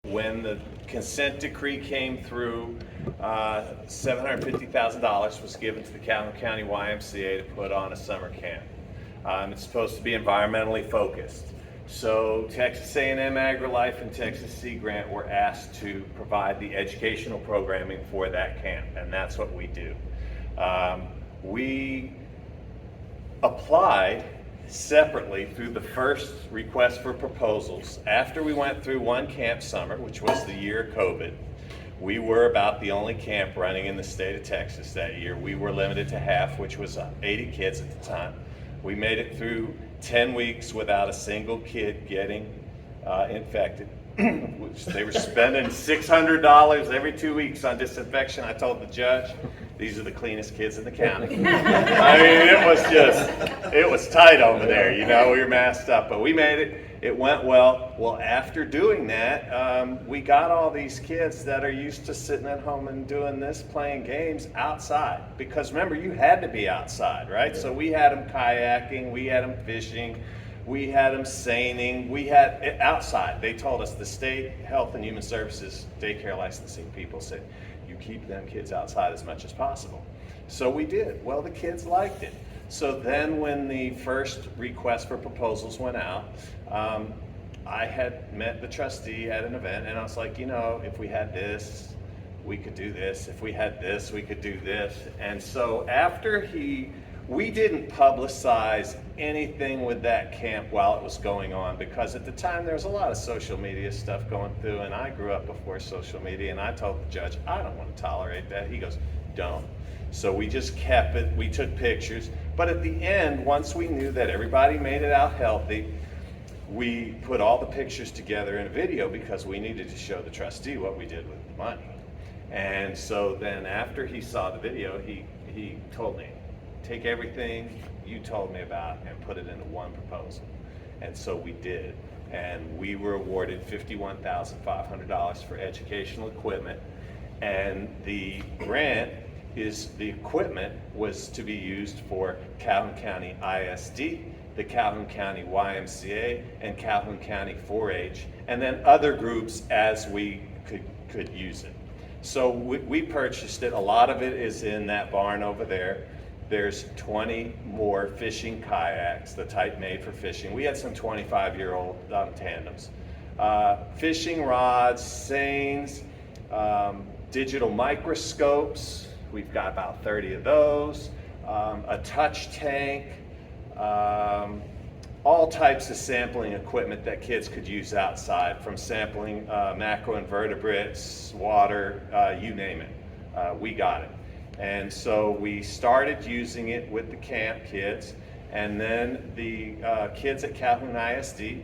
When the consent decree came through, $750,000 was given to the Calhoun County YMCA to put on a summer camp. It's supposed to be environmentally focused. So Texas A&M AgriLife and Texas Sea Grant were asked to provide the educational programming for that camp, and that's what we do. We applied separately through the first request for proposals. After we went through one camp summer, which was the year of COVID, we were about the only camp running in the state of Texas that year. We were limited to half, which was 80 kids at the time. We made it through 10 weeks without a single kid getting infected. Which they were spending $600 every 2 weeks on disinfection. I told the judge, these are the cleanest kids in the county. I mean, it was tight over there, you know, we were masked up, but we made it. It went well. Well, after doing that, we got all these kids that are used to sitting at home and doing this, playing games outside. Because remember, you had to be outside, right? So we had them kayaking, we had them fishing, we had them seining, we had it outside. They told us, the state health and human services daycare licensing people said, you keep them kids outside as much as possible. So we did. Well, the kids liked it. So then when the first request for proposals went out, I had met the trustee at an event, and I was like, you know, if we had this, we could do this. If we had this, we could do this. And so after we didn't publicize anything with that camp while it was going on, because at the time there was a lot of social media stuff going through, and I grew up before social media, and I told the judge, I don't want to tolerate that. He goes, don't. So we just kept it, we took pictures, but at the end, once we knew that everybody made it out healthy, we put all the pictures together in a video because we needed to show the trustee what we did with the money. And so then after he saw the video, he told me, take everything you told me about and put it into one proposal. And so we did. And we were awarded $51,500 for educational equipment. And the grant the equipment was to be used for Calhoun County ISD, the Calhoun County YMCA, and Calhoun County 4-H, and then other groups as we could use it. So we purchased it. A lot of it is in that barn over there. There's 20 more fishing kayaks, the type made for fishing. We had some 25-year-old tandems. Fishing rods, seines, digital microscopes. We've got about 30 of those. A touch tank. All types of sampling equipment that kids could use outside, from sampling macroinvertebrates, water, you name it. We got it. And so we started using it with the camp kids, and then the kids at Calhoun ISD,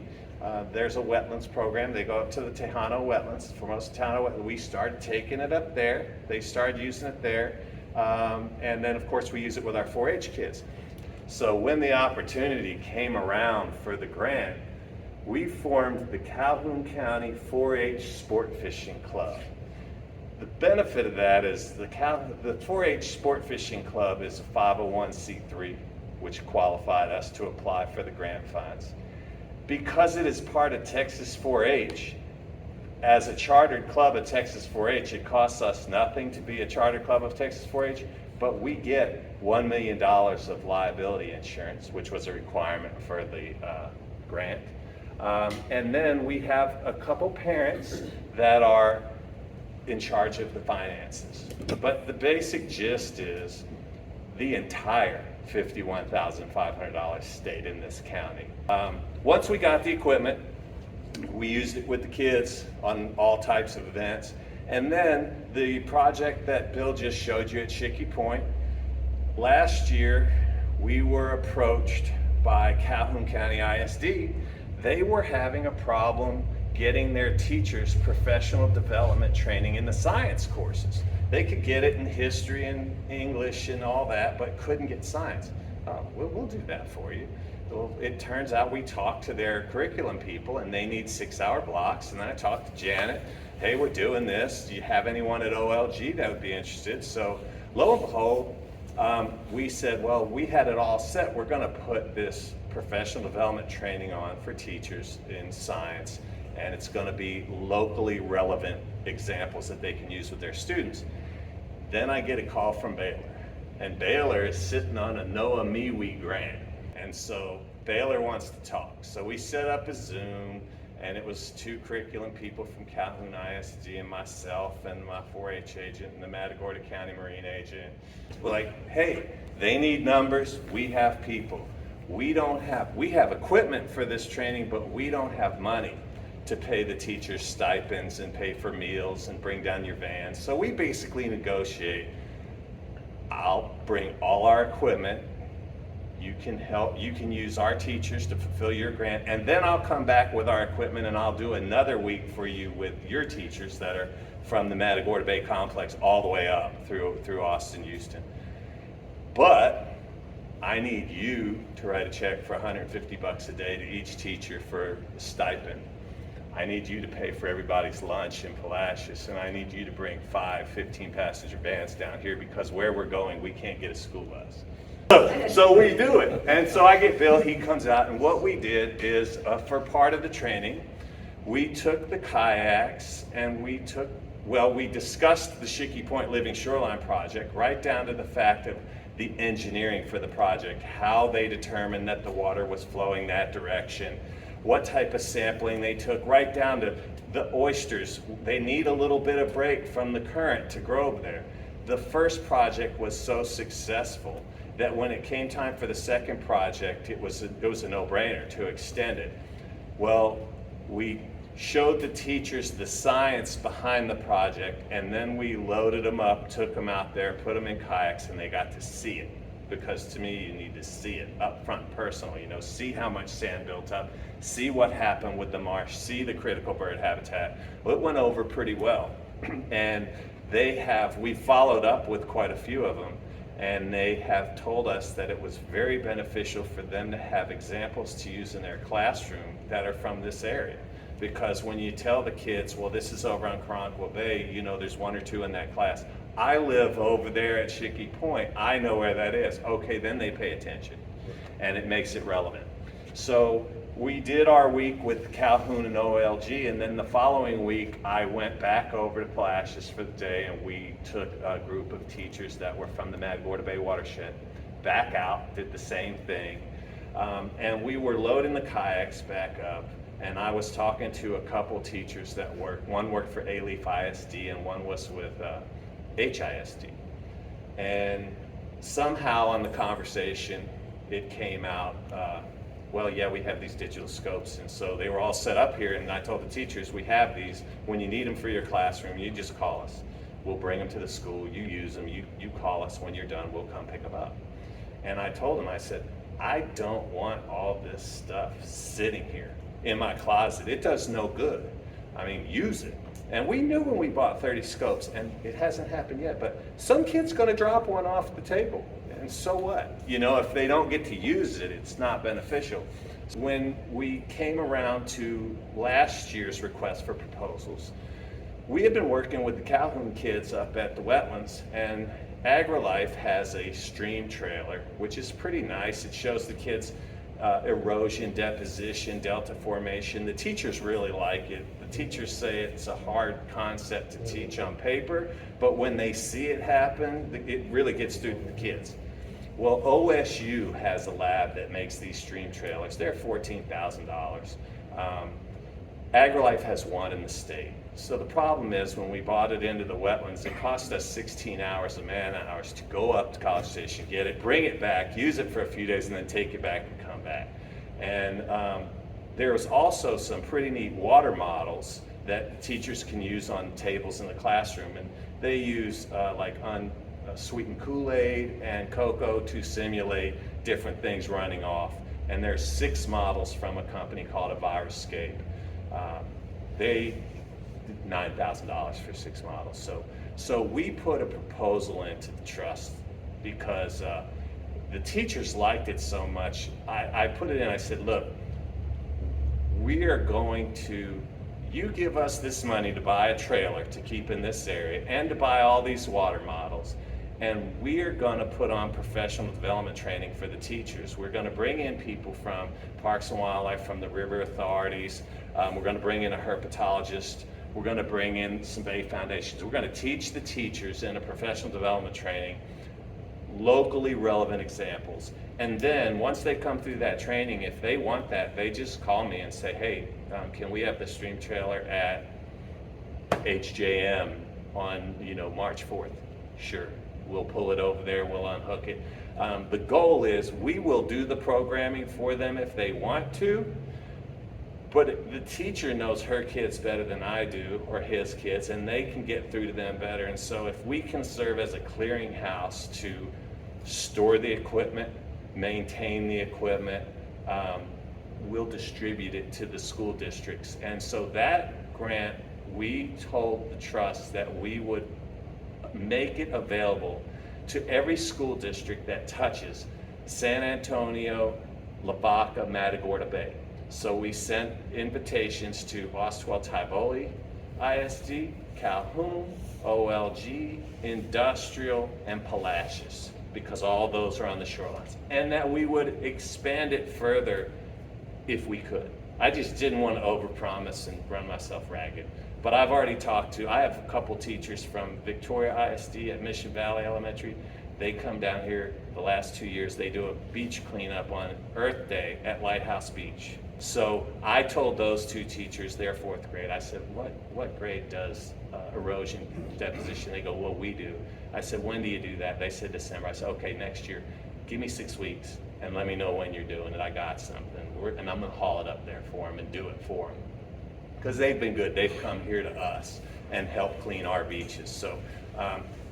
there's a wetlands program. They go up to the Tejano wetlands, Formosa Tejano wetlands. We started taking it up there. They started using it there. And then of course we use it with our 4-H kids. So when the opportunity came around for the grant, we formed the Calhoun County 4-H Sport Fishing Club. The benefit of that is the 4-H Sport Fishing Club is a 501c3, which qualified us to apply for the grant funds. Because it is part of Texas 4-H, as a chartered club of Texas 4-H, it costs us nothing to be a chartered club of Texas 4-H, but we get $1 million of liability insurance, which was a requirement for the grant. And then we have a couple parents that are in charge of the finances. But the basic gist is the entire $51,500 stayed in this county. Once we got the equipment, we used it with the kids on all types of events. And then the project that Bill just showed you at Shickey Point, last year we were approached by Calhoun County ISD. They were having a problem getting their teachers professional development training in the science courses. They could get it in history and English and all that, but couldn't get science. We'll do that for you. Well, it turns out we talked to their curriculum people, and they need 6-hour blocks. And then I talked to Janet. Hey, we're doing this. Do you have anyone at OLG that would be interested? So lo and behold, we said, well, we had it all set. We're going to put this professional development training on for teachers in science. and it's going to be locally relevant examples that they can use with their students. Then I get a call from Baylor, and Baylor is sitting on a Noah MeWe grant, and so Baylor wants to talk. So we set up a Zoom, and it was 2 curriculum people from Calhoun ISD and myself and my 4-H agent and the Matagorda County Marine agent. We're like, hey, they need numbers, we have people. We have equipment for this training, but we don't have money to pay the teachers stipends and pay for meals and bring down your vans. So we basically negotiate, I'll bring all our equipment, you can use our teachers to fulfill your grant, and then I'll come back with our equipment and I'll do another week for you with your teachers that are from the Matagorda Bay Complex all the way up through Austin, Houston. But I need you to write a check for $150 a day to each teacher for a stipend. I need you to pay for everybody's lunch in Palacios, and I need you to bring 5 15-passenger vans down here, because where we're going, we can't get a school bus. So we do it. And so I get Bill, he comes out, and what we did is, for part of the training, we took the kayaks and we discussed the Shelly Point Living Shoreline Project right down to the fact of the engineering for the project, how they determined that the water was flowing that direction, what type of sampling they took, right down to the oysters. They need a little bit of break from the current to grow there. The first project was so successful that when it came time for the second project, it was a no-brainer to extend it. Well, we showed the teachers the science behind the project, and then we loaded them up, took them out there, put them in kayaks, and they got to see it. Because to me, you need to see it up front personally, see how much sand built up, see what happened with the marsh, see the critical bird habitat. Well, it went over pretty well. And we followed up with quite a few of them, and they have told us that it was very beneficial for them to have examples to use in their classroom that are from this area. Because when you tell the kids, well, this is over on Karankawa Bay, there's 1 or 2 in that class. I live over there at Shelly Point, I know where that is. Okay, then they pay attention, and it makes it relevant. So we did our week with Calhoun and OLG, and then the following week I went back over to Palacios for the day, and we took a group of teachers that were from the Matagorda Bay watershed back out, did the same thing, and we were loading the kayaks back up. And I was talking to a couple teachers that one worked for A-Leaf ISD and one was with HISD. And somehow in the conversation, it came out, well, yeah, we have these digital scopes. And so they were all set up here, and I told the teachers, we have these. When you need them for your classroom, you just call us. We'll bring them to the school, you use them, you call us when you're done, we'll come pick them up. And I told them, I said, I don't want all this stuff sitting here in my closet. It does no good. I mean, use it. And we knew when we bought 30 scopes, and it hasn't happened yet, but some kid's gonna drop one off the table, and so what? If they don't get to use it, it's not beneficial. When we came around to last year's request for proposals, we had been working with the Calhoun kids up at the wetlands, and AgriLife has a stream trailer, which is pretty nice. It shows the kids erosion, deposition, delta formation. The teachers really like it. The teachers say it's a hard concept to teach on paper, but when they see it happen, it really gets through to the kids. Well, OSU has a lab that makes these stream trailers. They're $14,000. AgriLife has one in the state. So the problem is, when we bought it into the wetlands, it cost us 16 hours of man hours to go up to College Station, get it, bring it back, use it for a few days, and then take it back and come back. And there was also some pretty neat water models that teachers can use on tables in the classroom. And they use sweetened Kool-Aid and cocoa to simulate different things running off. And there's 6 models from a company called Viruscape. They did $9,000 for 6 models. So we put a proposal into the trust because the teachers liked it so much. I put it in, I said, look, we are going to, you give us this money to buy a trailer to keep in this area and to buy all these water models, And we are going to put on professional development training for the teachers. We're going to bring in people from Parks and Wildlife, from the river authorities. We're going to bring in a herpetologist. We're going to bring in some Bay Foundations. We're going to teach the teachers in a professional development training locally relevant examples. And then once they come through that training, if they want that, they just call me and say, hey, can we have the stream trailer at HJM on March 4th? Sure. We'll pull it over there, we'll unhook it. The goal is we will do the programming for them if they want to, but the teacher knows her kids better than I do, or his kids, and they can get through to them better. And so if we can serve as a clearinghouse to store the equipment, maintain the equipment, we'll distribute it to the school districts. And so that grant, we told the trust that we would make it available to every school district that touches San Antonio, Lavaca, Matagorda Bay. So we sent invitations to Ostwell Tyboli ISD, Calhoun, OLG, Industrial, and Palacios, because all those are on the shorelines. And that we would expand it further if we could. I just didn't want to overpromise and run myself ragged. But I've already I have a couple teachers from Victoria ISD at Mission Valley Elementary. They come down here the last 2 years. They do a beach cleanup on Earth Day at Lighthouse Beach. So I told those two teachers, they're fourth grade, I said, what grade does erosion deposition? They go, well, we do. I said, when do you do that? They said December. I said, okay, next year, give me 6 weeks and let me know when you're doing it. I got something. And I'm gonna haul it up there for them and do it for them. Because they've been good. They've come here to us and helped clean our beaches. So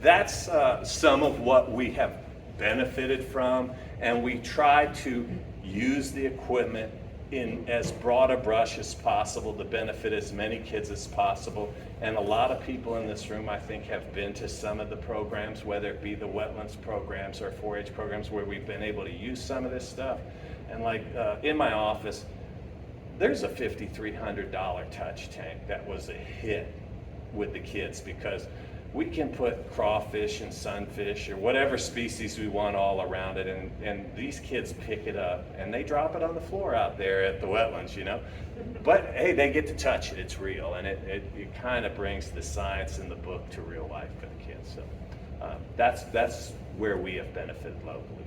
that's some of what we have benefited from, and we try to use the equipment in as broad a brush as possible to benefit as many kids as possible. And a lot of people in this room, I think, have been to some of the programs, whether it be the wetlands programs or 4-H programs, where we've been able to use some of this stuff. And like in my office, there's a $5,300 touch tank that was a hit with the kids, because we can put crawfish and sunfish or whatever species we want all around it, and these kids pick it up and they drop it on the floor out there at the wetlands, But hey, they get to touch it, it's real, and it kind of brings the science in the book to real life for the kids. So that's where we have benefited locally.